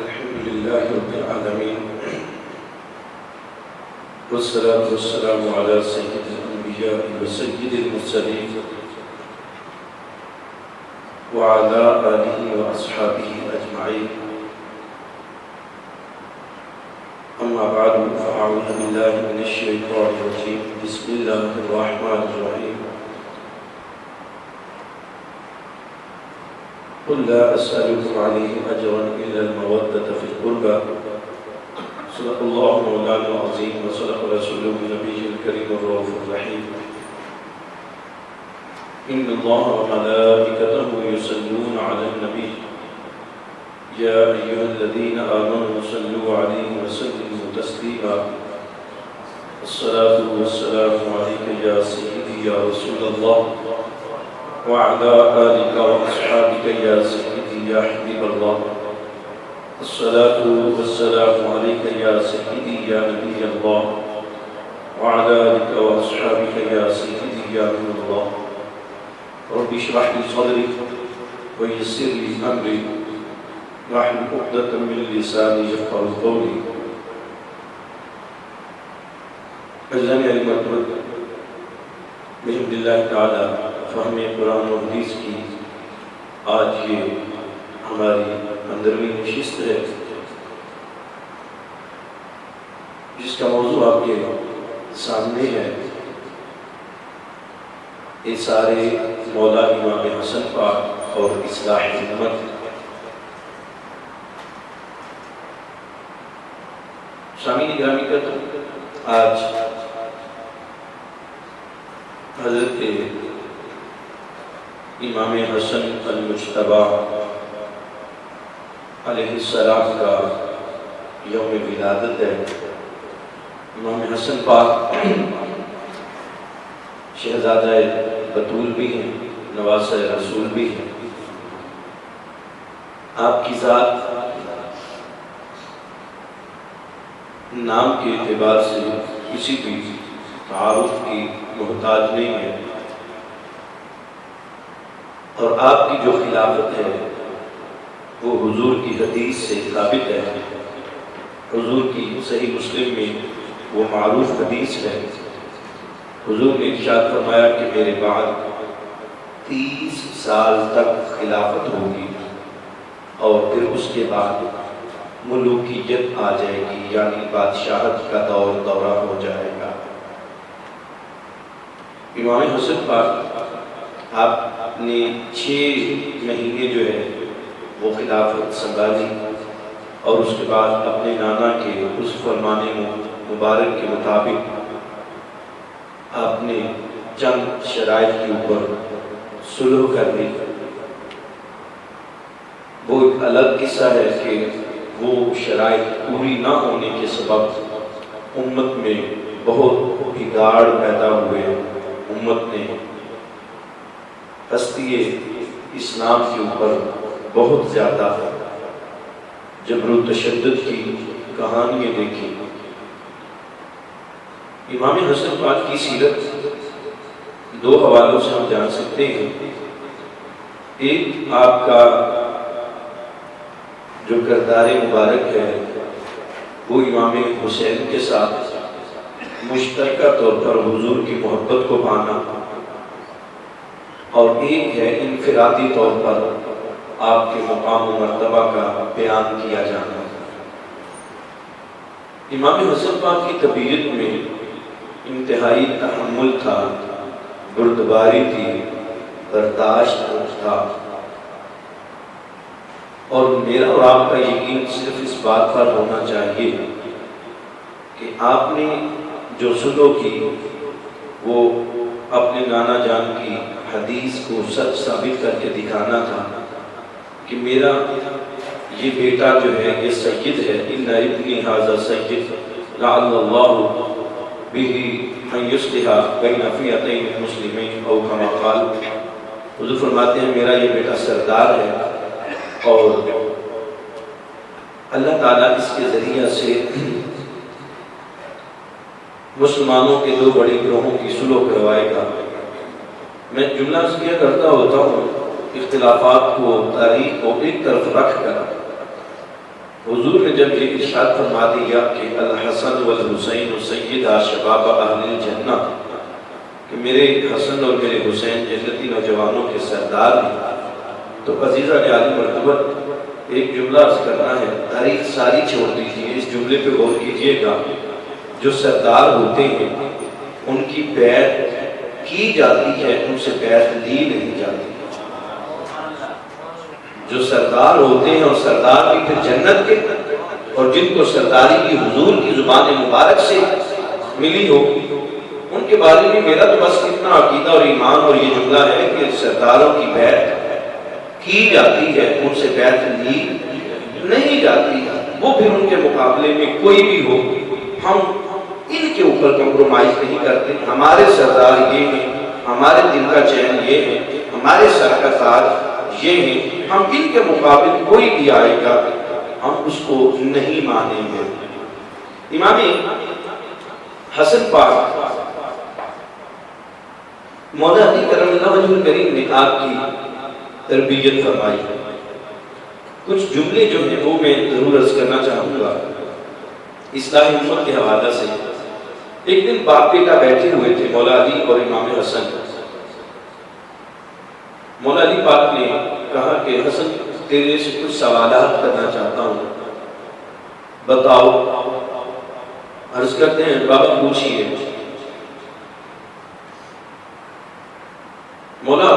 الحمد لله رب العالمين والصلاة والسلام على سيد الأنبياء وسيد المرسلين وعلى آله وأصحابه أجمعين. أما بعد فأعوذ بالله من الشيطان الرجيم. بسم الله الرحمن الرحيم. قل لا أسألكم عليه أجرا إلا المودة في القربى. صدق الله مولانا العظيم وصدق رسوله النبي الكريم الرؤوف الرحيم. إن الله وملائكته يصلون على النبي يا أيها الذين آمنوا صلوا عليه وسلموا تسليما. الصلاة والسلام عليك يا سيدي يا رسول الله وعلى آلك وأصحابك يا سيدي يا حبيب الله. الصلاة والسلام عليك يا سيدي يا نبي الله وعلى آلك وأصحابك يا سيدي يا نور الله. رب اشرح لي صدري ويسر لي أمري واحلل عقدة من لساني يفقهوا قولي. اجزم علمت بحمد اللہ تعالی فہم قرآن و حدیث کی آج یہ ہماری 15ویں نشست ہے، جس کا موضوع آپ کے سامنے ہے اثار مولا امام حسن پاک اور اصلاح امت. سامعین گرامی کا آج حضرت امام حسن المجتبی علیہ السلام کا یوم ولادت ہے. امام حسن پاک شہزادہ بطول بھی ہیں، نواسہ رسول بھی ہیں. آپ کی ذات نام کے اعتبار سے کسی بھی تعارف کی محتاج نہیں ہے، اور آپ کی جو خلافت ہے وہ حضور کی حدیث سے ثابت ہے. حضور کی صحیح مسلم میں وہ معروف حدیث ہے. حضور نے ارشاد فرمایا کہ میرے بعد 30 سال تک خلافت ہوگی اور پھر اس کے بعد ملوکیت آ جائے گی، یعنی بادشاہت کا دورہ ہو جائے گا. امام حسن پاک آپ نے 6 مہینے جو ہے وہ خلافت سنبھالی، اور اس کے بعد اپنے نانا کے اس فرمان مبارک کے مطابق آپ نے چند شرائط کے اوپر صلح کر دی. وہ ایک الگ قصہ ہے کہ وہ شرائط پوری نہ ہونے کے سبب امت میں بہت بگاڑ پیدا ہوئے. امت نے ہستی اسلام کے اوپر بہت زیادہ جبر و تشدد کی کہانیاں دیکھی. امام حسن پاک کی سیرت 2 حوالوں سے ہم جان سکتے ہیں. ایک آپ کا جو کردار مبارک ہے وہ امام حسین کے ساتھ مشترکہ طور پر حضور کی محبت کو پانا، اور ایک ہے انفرادی طور پر آپ کے مقام و مرتبہ کا بیان کیا جانا. امام حسن پاک کی طبیعت میں انتہائی تحمل تھا، بردباری تھی، برداشت تھا، اور میرا اور آپ کا یقین صرف اس بات پر ہونا چاہیے کہ آپ نے جو صلح کی وہ اپنے نانا جان کی حدیث کو سچ ثابت کر کے دکھانا تھا کہ میرا یہ بیٹا جو ہے یہ سید ہے. ان ابنی ھذا سید لعل اللہ بہ ان یصلح بین فئتین مسلمین او کما قال. حضور فرماتے ہیں میرا یہ بیٹا سردار ہے، اور اللہ تعالیٰ اس کے ذریعہ سے مسلمانوں کے 2 بڑے گروہوں کی صلح کروائے گا. میں جملہ ذکر کرتا ہوتا ہوں اختلافات کو، تاریخ کو ایک طرف رکھ کر حضور نے جب یہ ارشاد فرما دیا کہ الحسن والحسین سیدا شباب اہل الجنہ، کہ میرے حسن اور میرے حسین جنتی نوجوانوں کے سردار ہیں، تو عزیزہ نے عالی مرتبہ ایک جملہ عرض کرنا ہے، تاریخ ساری چھوڑ دیجیے، اس جملے پہ غور کیجیے گا۔ جو سردار ہوتے ہیں ان کی بیعت کی جاتی ہے، ان سے بیعت لی نہیں جاتی۔ جو سردار ہوتے ہیں اور سردار بھی پھر جنت کے، اور جن کو سرداری کی حضور کی زبان مبارک سے ملی ہو، ان کے بارے میں میرا تو بس اتنا عقیدہ اور ایمان اور یہ جملہ ہے کہ سرداروں کی بیعت کی جاتی ہے، ان سے بیعت لی نہیں جاتی۔ وہ پھر ان کے مقابلے میں کوئی بھی ہو، ہم ان کے اوپر کمپرومائز نہیں کرتے۔ ہمارے سردار یہ ہیں، ہمارے دل کا چین یہ ہے، ہمارے سر کا تاج یہ ہے، ہم ان کے مقابل کوئی بھی آئے گا ہم اس کو نہیں مانیں گے۔ امام حسن پاک مولا علی کرم اللہ وجہ الکریم نے آپ کی تربیت فرمائی۔ کچھ جملے جو ہیں وہ میں ضرور عرض کرنا چاہوں گا اصلاح امت کے حوالہ سے۔ ایک دن باپ بیٹا بیٹھے ہوئے تھے مولا علی اور امام حسن۔ مولا علی پاک نے کہا کہ حسن تیرے سے کچھ سوالات کرنا چاہتا ہوں، بتاؤ۔ عرض کرتے ہیں بابا پوچھئے۔ مولا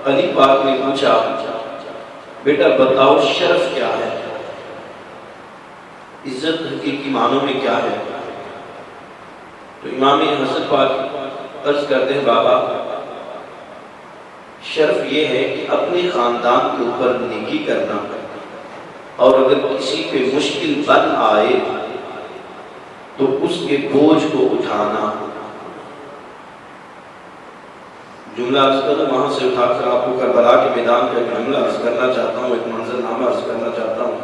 علی پاک نے پوچھا بیٹا بتاؤ شرف کیا ہے، عزت حقیقی معنوں میں کیا ہے؟ تو امام حسن پاک عرض کرتے ہیں بابا شرف یہ ہے کہ اپنے خاندان کے اوپر نیکی کرنا، اور اگر کسی پہ مشکل بن آئے تو اس کے بوجھ کو اٹھانا۔ جملہ عرض کرنا، وہاں سے اٹھا کر آپ کو کربلا کے میدان کا ایک جملہ عرض کرنا چاہتا ہوں، ایک منظر نامہ عرض کرنا چاہتا ہوں۔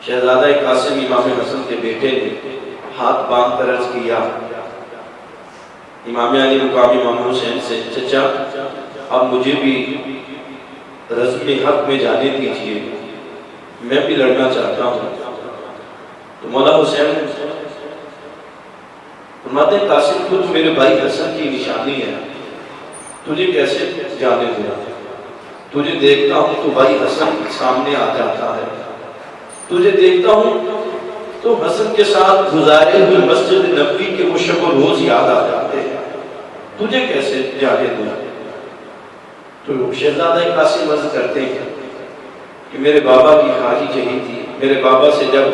شہزادہ قاسم امام حسن کے بیٹے نے ہاتھ باندھ کر عرض کیا امام علی مقام امام حسین سے، چچا اب مجھے بھی رزم حق میں جانے دیجیے، میں بھی لڑنا چاہتا ہوں۔ تو مولا حسین فرماتے ہیں قاسم تو میرے بھائی حسن کی نشانی ہے، تجھے کیسے جانے دیا؟ تجھے دیکھتا ہوں تو بھائی حسن سامنے آ جاتا ہے، تجھے دیکھتا ہوں تو حسن کے ساتھ گزارے ہوئے مسجد نبوی کے وہ شب و روز یاد آ جاتے ہیں، تجھے کیسے جانے دیا؟ تو شہزادہ قاسم عرض کرتے ہیں کہ میرے بابا کی خواہش یہی تھی۔ میرے بابا سے جب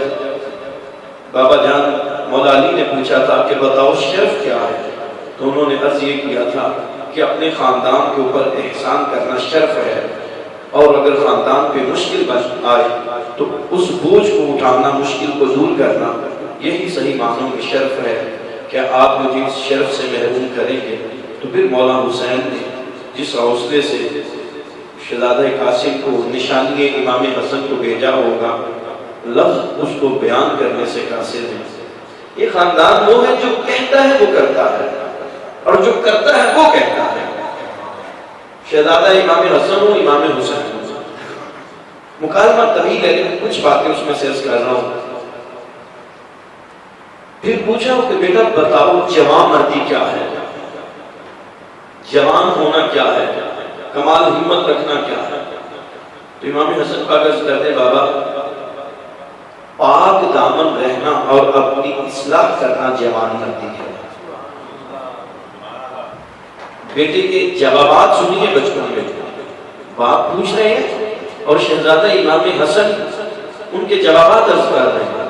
بابا جان مولا علی نے پوچھا تھا کہ بتاؤ شرف کیا ہے، تو انہوں نے عرض یہ کیا تھا کہ اپنے خاندان کے اوپر احسان کرنا شرف ہے، اور اگر خاندان پہ مشکل بن آئے تو اس بوجھ کو اٹھانا، مشکل کو دور کرنا، یہی صحیح معنوں میں شرف ہے۔ کیا آپ مجھے اس شرف سے محروم کریں گے؟ تو پھر مولا حسین نے جس حوصلے سے شہزادہ قاسم کو نشانی امام حسن کو بھیجا ہوگا، لفظ اس کو بیان کرنے سے قاصر ہے۔ یہ خاندان وہ ہے جو کہتا ہے وہ کرتا ہے، اور جو کرتا ہے وہ کہتا ہے۔ شہزادہ امام حسن ہو، امام حسین ہو، مکالمہ طویل ہے لیکن کچھ باتیں اس میں سے عرض کر رہا ہوں۔ پھر پوچھا کہ بیٹا بتاؤ جوان مردی کیا ہے، جوان ہونا کیا ہے، کمال ہمت رکھنا کیا ہے؟ تو امام حسن پاک عرض کرتے بابا پاک دامن رہنا اور اپنی اصلاح کرنا جوان مردی ہے۔ بیٹے کے جوابات سنیے بچپن میں، باپ پوچھ رہے ہیں اور شہزادہ امام حسن ان کے جوابات عرض کر رہے ہیں۔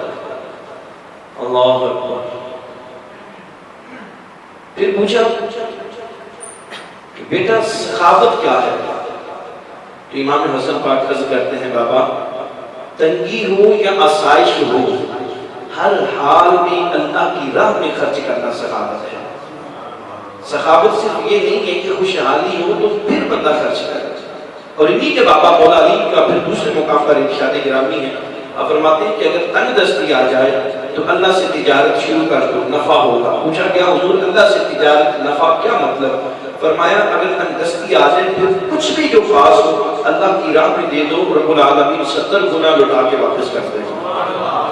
اللہ اکبر۔ پھر پوچھا کہ بیٹا سخاوت کیا ہے؟ تو امام حسن پاک عرض کرتے ہیں بابا تنگی ہو یا آسائش ہو، ہر حال میں اللہ کی راہ میں خرچ کرنا سخاوت ہے۔ سخاوت صرف یہ نہیں ہے کہ خوشحالی ہو تو پھر بندہ خرچ کرے، اور انہی کے بابا مولا علی کا پھر دوسرے مقام پر ارشاد گرامی ہے، آپ فرماتے ہیں کہ اگر تنگ دستی آ جائے تو اللہ سے تجارت شروع کر دو، نفع ہوگا۔ پوچھا کیا حضور اللہ سے تجارت نفع کیا مطلب؟ فرمایا اگر تنگستی آ جائے پھر کچھ بھی جو پاس ہو اللہ کی راہ میں دے دو، رب العالمین 70 گنا لوٹا کے واپس کر دے گا۔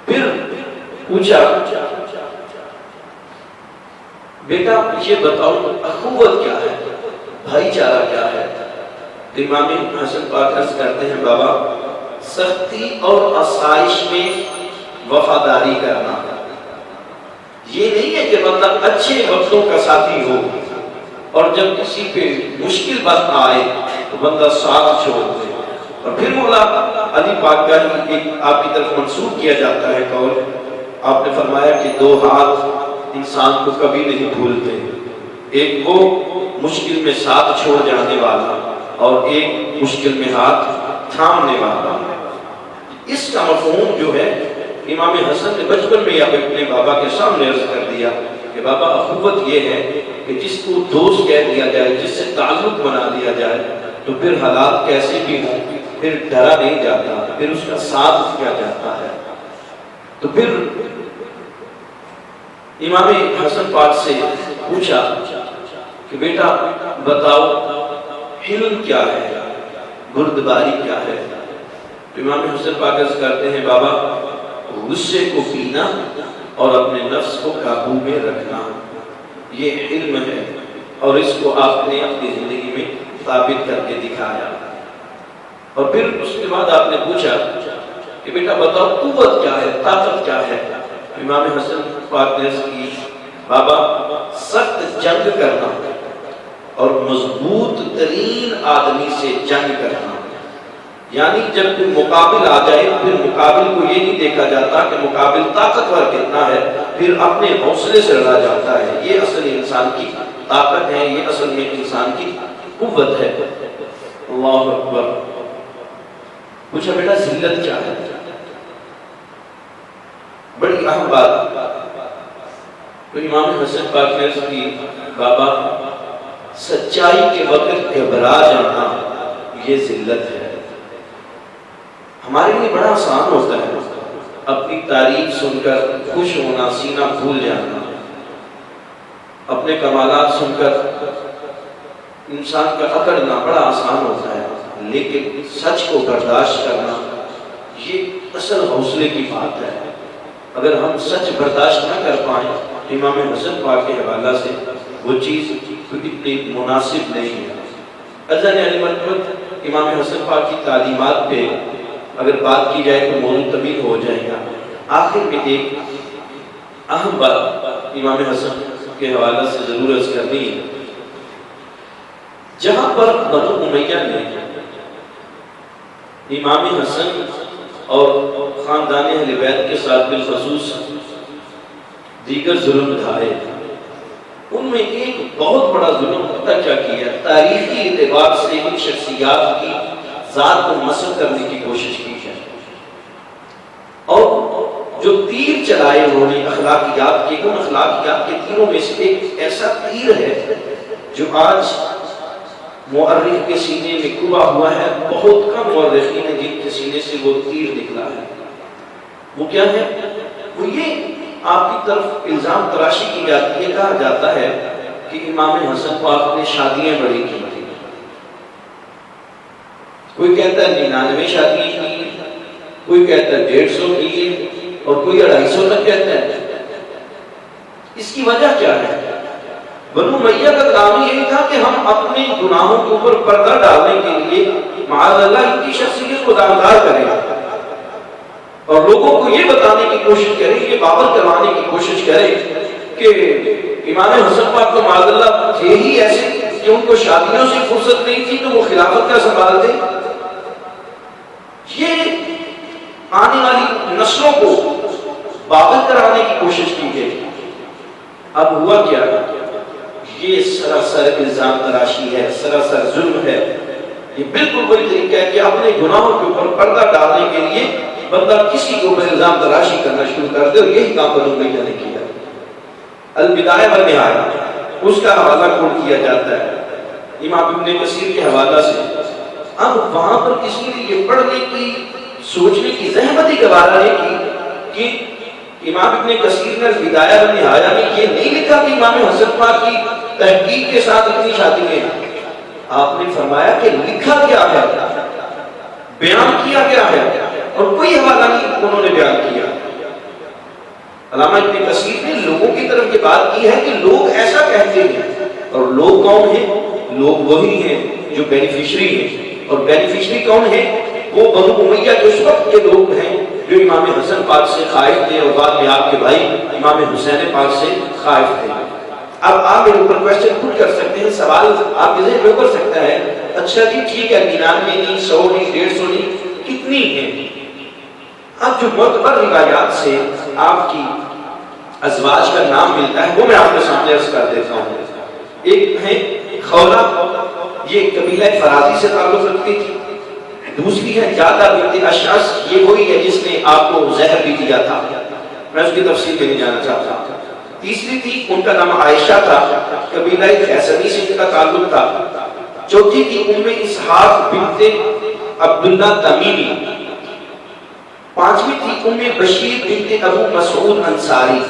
پھر پوچھا بیٹا یہ بتاؤ اخوت کیا ہے، بھائی چارہ کیا ہے؟ تو امام حسن پاک عرض کرتے ہیں بابا سختی اور آسائش میں وفاداری کرنا، یہ نہیں ہے کہ بندہ اچھے وقتوں کا ساتھی ہو اور جب کسی پہ مشکل وقت آئے تو بندہ ساتھ چھوڑ دے۔ اور پھر مولا علی پاک کا ایک آپ کی طرف منسوب کیا جاتا ہے قول، آپ نے فرمایا کہ 2 ہاتھ انسان کو کبھی نہیں بھولتے، ایک وہ مشکل میں ساتھ چھوڑ جانے والا اور ایک مشکل میں ہاتھ تھامنے والا۔ اس کا مفہوم جو ہے امام حسن نے بچپن میں اپنے بابا کے سامنے عرض کر دیا کہ بابا اخوت یہ ہے کہ جس کو دوست کہہ دیا جائے، جس سے تعلق بنا دیا جائے تو پھر حالات کیسے بھی ہوں پھر ڈرا نہیں جاتا، پھر اس کا ساتھ کیا جاتا ہے۔ تو پھر امام حسن پاک سے پوچھا کہ بیٹا بتاؤ حلم کیا ہے، بردباری کیا ہے؟ تو امام حسن پاک عرض کرتے ہیں بابا غصے کو پینا اور اپنے نفس کو قابو میں رکھنا، یہ علم ہے، اور اس کو آپ نے اپنی زندگی میں ثابت کر کے دکھایا۔ اور پھر اس کے بعد آپ نے پوچھا کہ بیٹا بتاؤ قوت کیا ہے، طاقت کیا ہے؟ امام حسن پاک نے عرض کی بابا سخت جنگ کرنا اور مضبوط ترین آدمی سے جنگ کرنا، یعنی جب کوئی مقابل آ جائے پھر مقابل کو یہ نہیں دیکھا جاتا کہ مقابل طاقتور کتنا ہے، پھر اپنے حوصلے سے لڑا جاتا ہے۔ یہ اصل انسان کی طاقت ہے، یہ اصل میں انسان کی قوت ہے۔ اللہ اکبر۔ پوچھا بیٹا ذلت کیا ہے؟ بڑی اہم بات۔ تو امام حسن پاک نے عرض کی بابا سچائی کے وقت گھبرا جانا یہ ذلت ہے۔ ہمارے لیے بڑا آسان ہوتا ہے اپنی تعریف سن کر خوش ہونا، سینہ پھول جانا، اپنے کمالات سن کر انسان کا اکڑنا بڑا آسان ہوتا ہے، لیکن سچ کو برداشت کرنا یہ اصل حوصلے کی بات ہے۔ اگر ہم سچ برداشت نہ کر پائیں امام حسن پاک کے حوالہ سے وہ چیز اتنی مناسب نہیں ہے۔ اذن علی مرتبت امام حسن پاک کی تعلیمات پہ اگر بات کی جائے تو موضوع طویل ہو جائے گا۔ آخر میں ایک اہم بات امام حسن کے حوالہ سے ضرور عرض کرنی ہے۔ جہاں پر بنو امیہ نے امام حسن اور خاندان اہل بیت کے ساتھ بالخصوص دیگر ظلم ڈھائے، ان میں ایک بہت بڑا ظلم پتہ کیا کیا، تاریخی اعتبار سے ان شخصیات کی ذات کو مسخ کرنے کی کوشش کی ہے، اور جو تیر چلائے انہوں نے اخلاقیات کے، ان اخلاقیات کے تیروں میں سے ایک ایسا تیر ہے جو آج مورخ کے سینے میں کبا ہوا ہے، بہت کم مورخین ہیں جن کے سینے سے وہ تیر نکلا ہے۔ وہ کیا ہے؟ وہ یہ آپ کی طرف الزام تراشی کی جاتی ہے، کہا جاتا ہے کہ امام حسن پاک نے شادیاں بڑی کی تھی۔ کوئی کہتا ہے 99 شادیاں کی، کوئی کہتا ہے 150 کی، اور کوئی 250 تک کہتا ہے۔ اس کی وجہ کیا ہے؟ بنو امیہ کا کام یہی تھا کہ ہم اپنے گناہوں کے اوپر پردہ ڈالنے کے لیے معاذ اللہ ان کی شخصیت کو داغدار کریں اور لوگوں کو یہ بتانے کی کوشش کریں، یہ باور کروانے کی کوشش کریں کہ امام حسن پاک تو معاذ اللہ تھے ہی ایسے کہ ان کو شادیوں سے فرصت نہیں تھی تو وہ خلافت کا سنبھالتے۔ یہ آنے والی نسلوں کو باور کرانے کی کوشش کی گئی۔ اب ہوا کیا؟ یہ سراسر الزام تراشی ہے، سراسر ظلم ہے۔ یہ بالکل وہی طریقہ ہے کہ اپنے گناہوں کے اوپر پردہ ڈالنے کے لیے بندہ کسی کے اوپر الزام تراشی کرنا شروع کر دے، اور یہی کام بنو امیہ نے کیا۔ البدایہ والنہایہ اس کا حوالہ کوٹ کیا جاتا ہے امام ابن کثیر کے حوالہ سے۔ اب وہاں پر کسی نے یہ پڑھنے کی، سوچنے کی زحمت ہی گوارا نہیں کی کہ امام ابن کثیر نے البدایہ والنہایہ میں یہ نہیں لکھا کہ امام حسن پاک کی تحقیق کے ساتھ اتنی شادیاں. آپ نے فرمایا کہ لکھا کیا ہے، بیان کیا کیا ہے، اور کوئی حوالہ نہیں انہوں نے بیان کیا. علامہ ابن کثیر نے لوگوں کی طرف یہ بات کی ہے کہ لوگ ایسا کہتے ہیں، اور لوگ کون ہیں؟ لوگ وہی ہیں جو بینیفیشری ہیں. اور بینیفیشری کون ہیں؟ وہ بنو امیہ جو اس وقت کے لوگ ہیں جو امام حسن پاک سے خائف تھے اور بعد میں آپ کے بھائی امام حسین پاک سے خائف تھے. اب آپ میرے اوپر کوشچن پٹ کر سکتے ہیں، سوال آپ کے ذہن میں کر سکتا ہے، اچھا جی ٹھیک ہے 99 نہیں، 100 نہیں، 150 نہیں، کتنی ہیں؟ اب جو معتبر روایات سے آپ کی ازواج کا نام ملتا ہے وہ میں آپ کے سامنے عرض کر دیتا ہوں. ایک ہے خولہ، یہ قبیلہ فرازی سے تعلق رکھتی تھی. دوسری ہے جادہ بنت اشعث، یہ وہی ہے جس نے آپ کو زہر بھی دیا تھا، میں اس کی تفصیل میں نہیں جانا چاہتا. تیسری تھی، ان کا نام عائشہ تھا، قبیلہ خیسمی سے ان کا تعلق تھا. چوتھی تھی ام اسحاق بنت عبداللہ تمیمی. پانچویں تھی ام بشیر بنت ابو مسعود انصاری.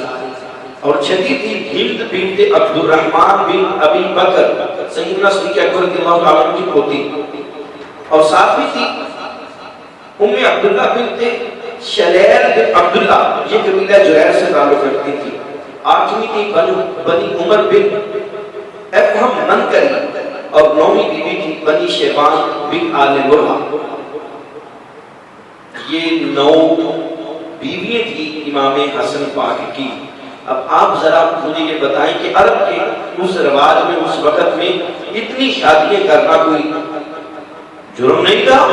اور چھٹی تھی ہند بنت عبد الرحمن بن ابی بکر سیدنا صدیق اکبر رضی اللہ تعالیٰ عنہ کی پوتی. اور ساتویں تھی ام عبداللہ بنت شلیر بن عبداللہ، یہ قبیلہ جریر سے تعلق رکھتی تھی. آٹھویں تھی بنی عمر بن افہم منکری. اور نویں بیوی تھی بنی شیبان بن آل مرہ. یہ 9 بیویاں تھی امام حسن پاک کی. اب آپ ذرا مجھے یہ بتائیں کہ عرب کے اس رواج میں اس وقت میں اتنی شادیاں کرنا کوئی جرم نہیں تھا،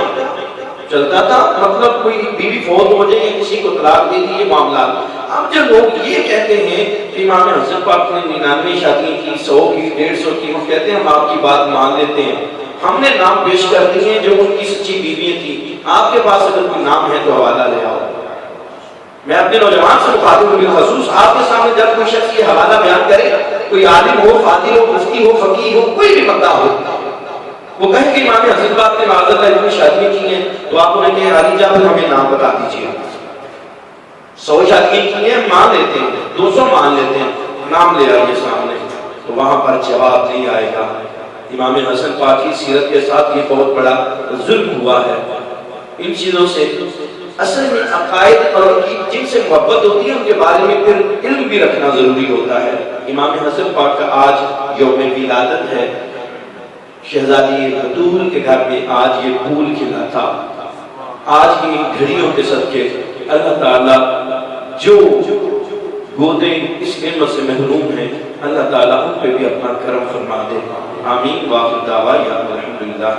چلتا تھا؟ مطلب کوئی بیوی فوت ہو جائے کسی کو طلاق دے دی، یہ معاملات. اب جو لوگ یہ کہتے ہیں کہ امام حسن پاک نے 99 شادیاں کی، 100 کی، 150 کی، وہ کہتے ہیں ہم آپ کی بات مان لیتے ہیں. ہم نے نام پیش کر دیے ہیں جو ان کی سچی بیویاں تھیں. آپ کے پاس اگر کوئی نام ہے تو حوالہ لے آؤ. میں اپنے نوجوان سے مخاطب ہوں بالخصوص، آپ کے سامنے جب کوئی شخص یہ حوالہ بیان کرے، کوئی عالم ہو، فاضل ہو، مفتی ہو، فقیہ ہو، کوئی بھی بندہ ہو، وہ کہیں کہ امام حسن پاک نے معذرت ہے اتنی شادیاں کی ہیں، تو آپ انہیں کہیں علی جا پھر ہمیں نام بتا دیجیے. 100 شادیاں کی ہیں مان لیتے ہیں، 200 مان لیتے ہیں، نام لے آئیے سامنے، تو وہاں پر جواب نہیں آئے گا. امام حسن پاک کی سیرت کے ساتھ یہ بہت بڑا ظلم ہوا ہے. ان چیزوں سے اصل میں عقائد اور جن سے محبت ہوتی ہے ان کے بارے میں پھر علم بھی رکھنا ضروری ہوتا ہے. امام حسن پاک کا آج یوم ولادت ہے. شہزادی بطول کے گھر میں آج یہ پھول کھلا تھا. آج کی گھڑیوں کے صدقے اللہ تعالیٰ جو گودیں اس نعمت سے محروم ہیں، اللہ تعالیٰ ان پہ بھی اپنا کرم فرما دے. آمین. واخر دعوانا الحمدللہ.